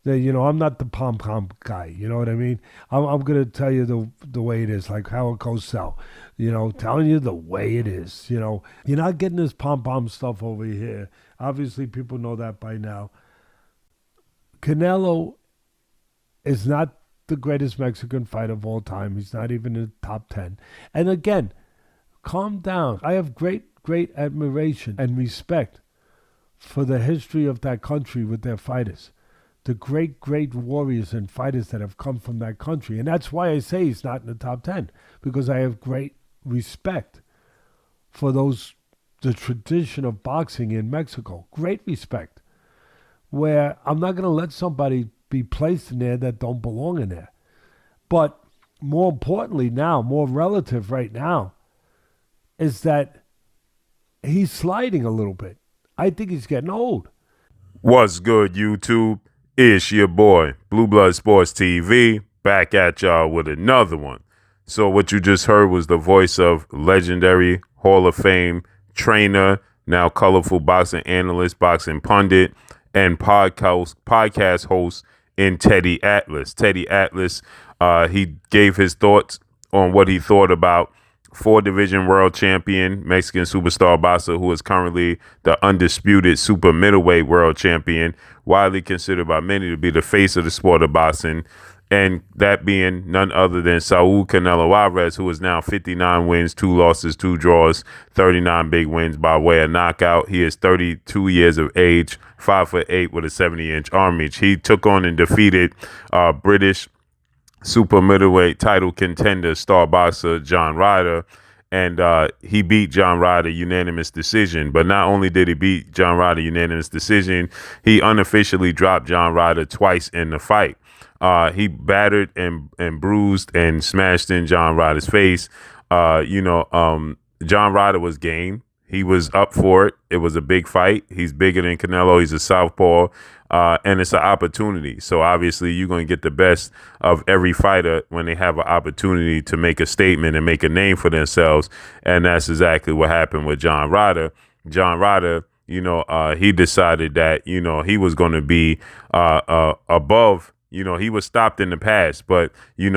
I'm not the pom pom guy. You know what I mean? I'm gonna tell you the way it is, like how it goes sell. Telling you the way it is. You're not getting this pom pom stuff over here. Obviously, people know that by now. Canelo is not the greatest Mexican fighter of all time. He's not even in the top 10. And again, calm down. I have great admiration and respect for the history of that country with their fighters. The great warriors and fighters that have come from that country. And that's why I say he's not in the top 10, because I have great respect for the tradition of boxing in Mexico. Great respect. Where I'm not going to let somebody be placed in there that don't belong in there. But more importantly now, more relative right now, is that he's sliding a little bit. I think he's getting old. What's good, YouTube? It's your boy, Blue Blood Sports TV, back at y'all with another one. So what you just heard was the voice of legendary Hall of Fame trainer, now colorful boxing analyst, boxing pundit, and podcast host in Teddy Atlas. Teddy Atlas, he gave his thoughts on what he thought about four-division world champion, Mexican superstar boxer who is currently the undisputed super middleweight world champion, widely considered by many to be the face of the sport of boxing, and that being none other than Saul Canelo Alvarez, who is now 59 wins, 2 losses, 2 draws, 39 big wins by way of knockout. He is 32 years of age, 5'8" with a 70-inch arm reach. He took on and defeated British super middleweight title contender, star boxer John Ryder, and he beat John Ryder unanimous decision. But not only did he beat John Ryder unanimous decision, he unofficially dropped John Ryder twice in the fight. He battered and bruised and smashed in John Ryder's face. John Ryder was game. He was up for it. It was a big fight. He's bigger than Canelo. He's a southpaw, and it's an opportunity. So obviously you're going to get the best of every fighter when they have an opportunity to make a statement and make a name for themselves, and that's exactly what happened with John Ryder. John Ryder, he decided that, he was going to be above. He was stopped in the past, but, he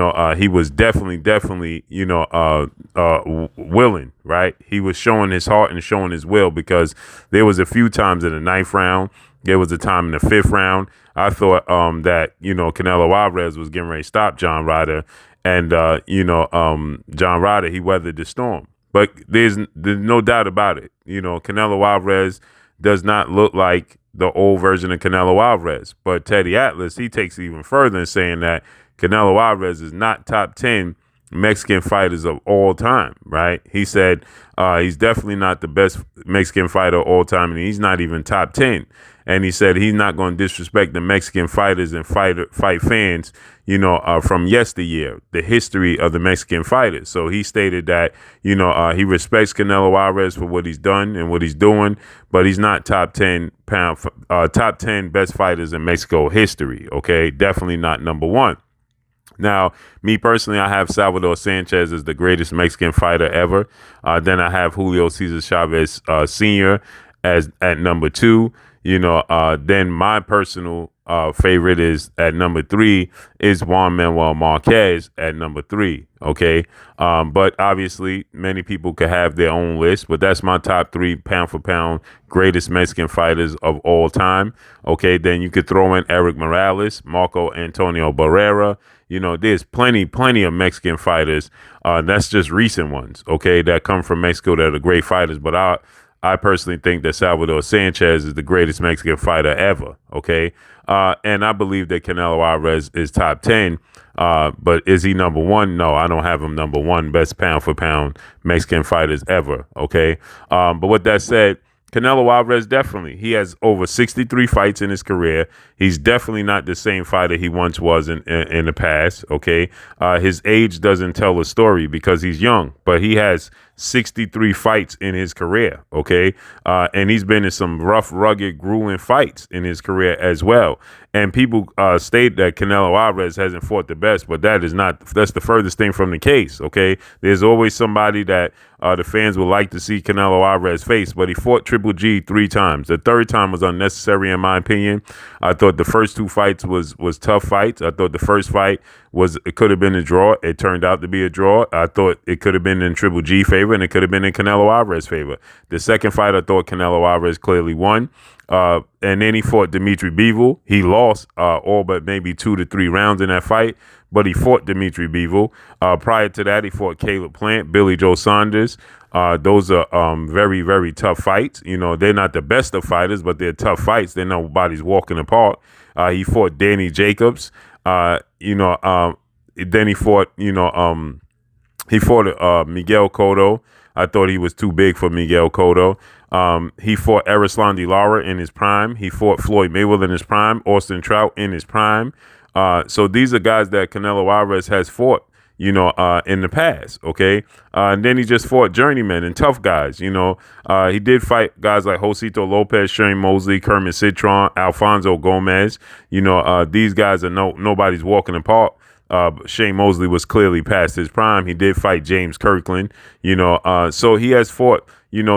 was definitely, willing, right? He was showing his heart and showing his will, because there was a few times in the 9th round. There was a time in the 5th round. I thought that, Canelo Alvarez was getting ready to stop John Ryder. And, John Ryder, he weathered the storm. But there's no doubt about it. Canelo Alvarez does not look like the old version of Canelo Alvarez. But Teddy Atlas, he takes it even further in saying that Canelo Alvarez is not top 10 Mexican fighters of all time, right? He said he's definitely not the best Mexican fighter of all time, and he's not even top 10. And he said he's not going to disrespect the Mexican fighters and fight fans, from yesteryear, the history of the Mexican fighters. So he stated that, he respects Canelo Alvarez for what he's done and what he's doing, but he's not top 10 best fighters in Mexico history. Okay, definitely not number one. Now, me personally, I have Salvador Sanchez as the greatest Mexican fighter ever. Then I have Julio Cesar Chavez Sr. as at number 2. Then my personal favorite is at number 3 is Juan Manuel Marquez at number 3. Okay. But obviously many people could have their own list, but that's my top 3 pound for pound greatest Mexican fighters of all time. Okay. Then you could throw in Eric Morales, Marco Antonio Barrera. There's plenty of Mexican fighters. That's just recent ones. Okay. That come from Mexico that are great fighters. But I personally think that Salvador Sanchez is the greatest Mexican fighter ever, okay? And I believe that Canelo Alvarez is top 10, but is he number 1? No, I don't have him number 1 best pound-for-pound Mexican fighters ever, okay? But with that said, Canelo Alvarez definitely. He has over 63 fights in his career. He's definitely not the same fighter he once was in the past, okay? His age doesn't tell a story because he's young, but he has 63 fights in his career, okay? And he's been in some rough, rugged, grueling fights in his career as well. And people state that Canelo Alvarez hasn't fought the best, but that's the furthest thing from the case, okay? There's always somebody that the fans would like to see Canelo Alvarez face, but he fought Triple G 3 times. The third time was unnecessary in my opinion. I thought the first 2 fights was tough fights. I thought the first fight it could have been a draw. It turned out to be a draw. I thought it could have been in Triple G favor and it could have been in Canelo Alvarez favor. The second fight, I thought Canelo Alvarez clearly won. And then he fought Dimitri Bivol. He lost all but maybe 2 to 3 rounds in that fight, but he fought Dimitri Bivol. Prior to that, he fought Caleb Plant, Billy Joe Saunders. Those are very, very tough fights. You know, they're not the best of fighters, but they're tough fights. They're nobody's walking apart. He fought Danny Jacobs. Then he fought, Miguel Cotto. I thought he was too big for Miguel Cotto. He fought Erislandy Lara in his prime. He fought Floyd Mayweather in his prime, Austin Trout in his prime. So these are guys that Canelo Alvarez has fought, in the past, okay? And then he just fought journeymen and tough guys, He did fight guys like Josito Lopez, Shane Mosley, Kermit Citron, Alfonso Gomez. These guys are nobody's walking apart. Shane Mosley was clearly past his prime. He did fight James Kirkland, so he has fought,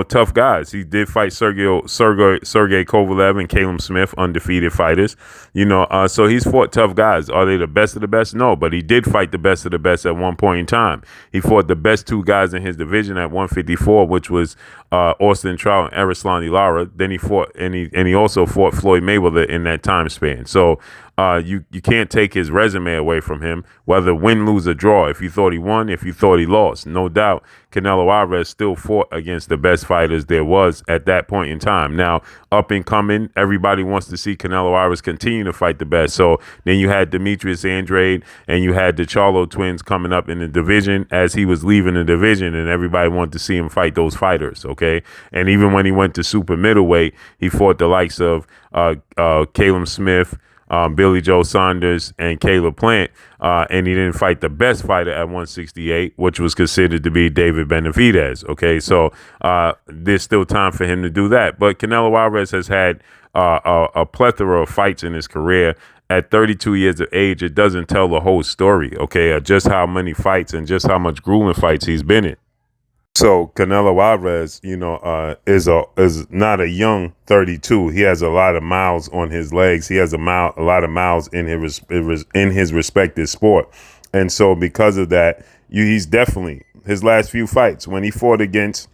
tough guys. He did fight Sergey Kovalev and Caleb Smith, undefeated fighters, so he's fought tough guys. Are they the best of the best? No, but he did fight the best of the best at one point in time. He fought the best 2 guys in his division at 154, which was Austin Trout and Erislandy Lara. Then he fought, and he also fought Floyd Mayweather in that time span. So you can't take his resume away from him, whether win, lose, or draw. If you thought he won, if you thought he lost, no doubt Canelo Alvarez still fought against the best fighters there was at that point in time. Now, up and coming, everybody wants to see Canelo Alvarez continue to fight the best. So then you had Demetrius Andrade and you had the Charlo twins coming up in the division as he was leaving the division, and everybody wanted to see him fight those fighters, okay? And even when he went to super middleweight, he fought the likes of Caleb Smith, Billy Joe Saunders, and Caleb Plant, and he didn't fight the best fighter at 168, which was considered to be David Benavidez. Okay, so there's still time for him to do that. But Canelo Alvarez has had a plethora of fights in his career. At 32 years of age, it doesn't tell the whole story, okay, just how many fights and just how much grueling fights he's been in. So Canelo Alvarez, is not a young 32. He has a lot of miles on his legs. He has a lot of miles in his respective sport, and so because of that, he's definitely his last few fights when he fought against,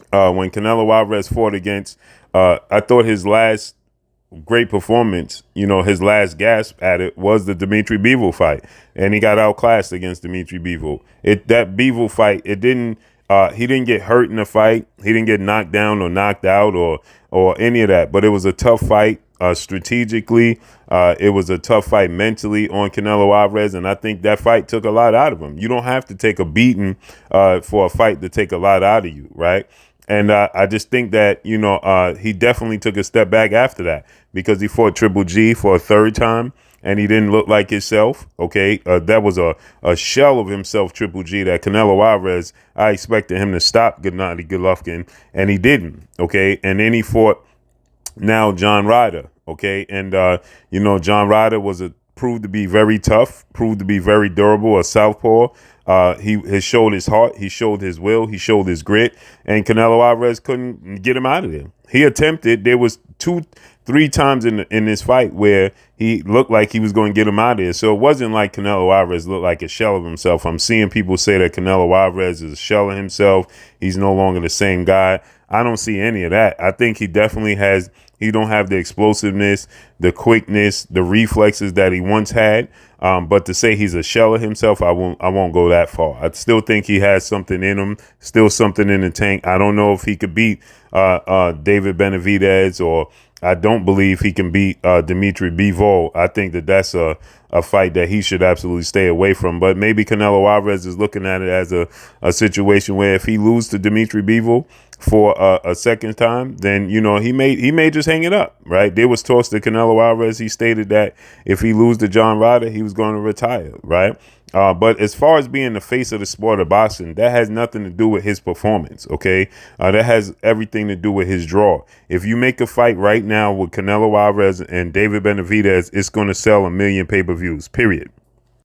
when Canelo Alvarez fought against, I thought his last great performance, his last gasp at it was the Dimitri Bivol fight, and he got outclassed against Dimitri Bivol. That Bivol fight, he didn't get hurt in the fight. He didn't get knocked down or knocked out or any of that. But it was a tough fight strategically. It was a tough fight mentally on Canelo Alvarez, and I think that fight took a lot out of him. You don't have to take a beating for a fight to take a lot out of you, right? And I just think that, he definitely took a step back after that because he fought Triple G for a third time. And he didn't look like himself, okay? That was a shell of himself, Triple G, that Canelo Alvarez, I expected him to stop Gennady Golovkin, and he didn't, okay? And then he fought now John Ryder, okay? And, John Ryder proved to be very tough, proved to be very durable, a southpaw. He has showed his heart, he showed his will, he showed his grit, and Canelo Alvarez couldn't get him out of there. He attempted. There was 2-3 times in this fight where he looked like he was going to get him out of there. So it wasn't like Canelo Alvarez looked like a shell of himself. I'm seeing people say that Canelo Alvarez is a shell of himself. He's no longer the same guy. I don't see any of that. I think he definitely has. He don't have the explosiveness, the quickness, the reflexes that he once had. But to say he's a shell of himself, I won't go that far. I still think he has something in him, still something in the tank. I don't know if he could beat David Benavidez, or I don't believe he can beat Dimitri Bivol. I think that's a fight that he should absolutely stay away from. But maybe Canelo Alvarez is looking at it as a situation where if he loses to Dimitri Bivol for a second time, then he may just hang it up, right? There was talks to Canelo Alvarez. He stated that if he loses to John Ryder, he was going to retire, right? But as far as being the face of the sport of boxing, that has nothing to do with his performance, okay? That has everything to do with his draw. If you make a fight right now with Canelo Alvarez and David Benavidez, it's going to sell 1 million pay-per-views, period.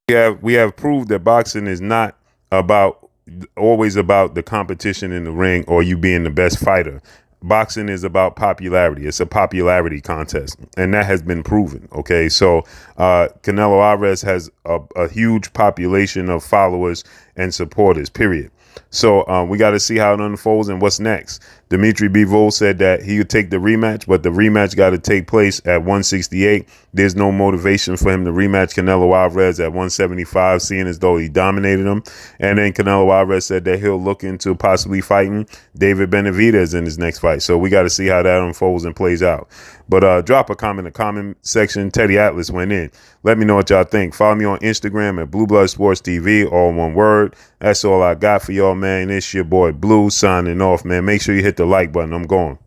We have proved that boxing is not about always about the competition in the ring or you being the best fighter. Boxing is about popularity. It's a popularity contest, and that has been proven. Okay, so Canelo Alvarez has a huge population of followers and supporters, period. So we got to see how it unfolds and what's next. Dimitri Bivol said that he would take the rematch, but the rematch got to take place at 168. There's no motivation for him to rematch Canelo Alvarez at 175, seeing as though he dominated him. And then Canelo Alvarez said that he'll look into possibly fighting David Benavidez in his next fight. So we got to see how that unfolds and plays out. But drop a comment in the comment section. Teddy Atlas went in. Let me know what y'all think. Follow me on Instagram at Blue Blood Sports TV, all one word. That's all I got for y'all, man. It's your boy Blue signing off, man. Make sure you hit the like button. I'm going.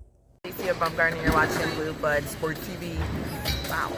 Stacey Baumgartner, you're watching Blue Blood Sports TV. Wow.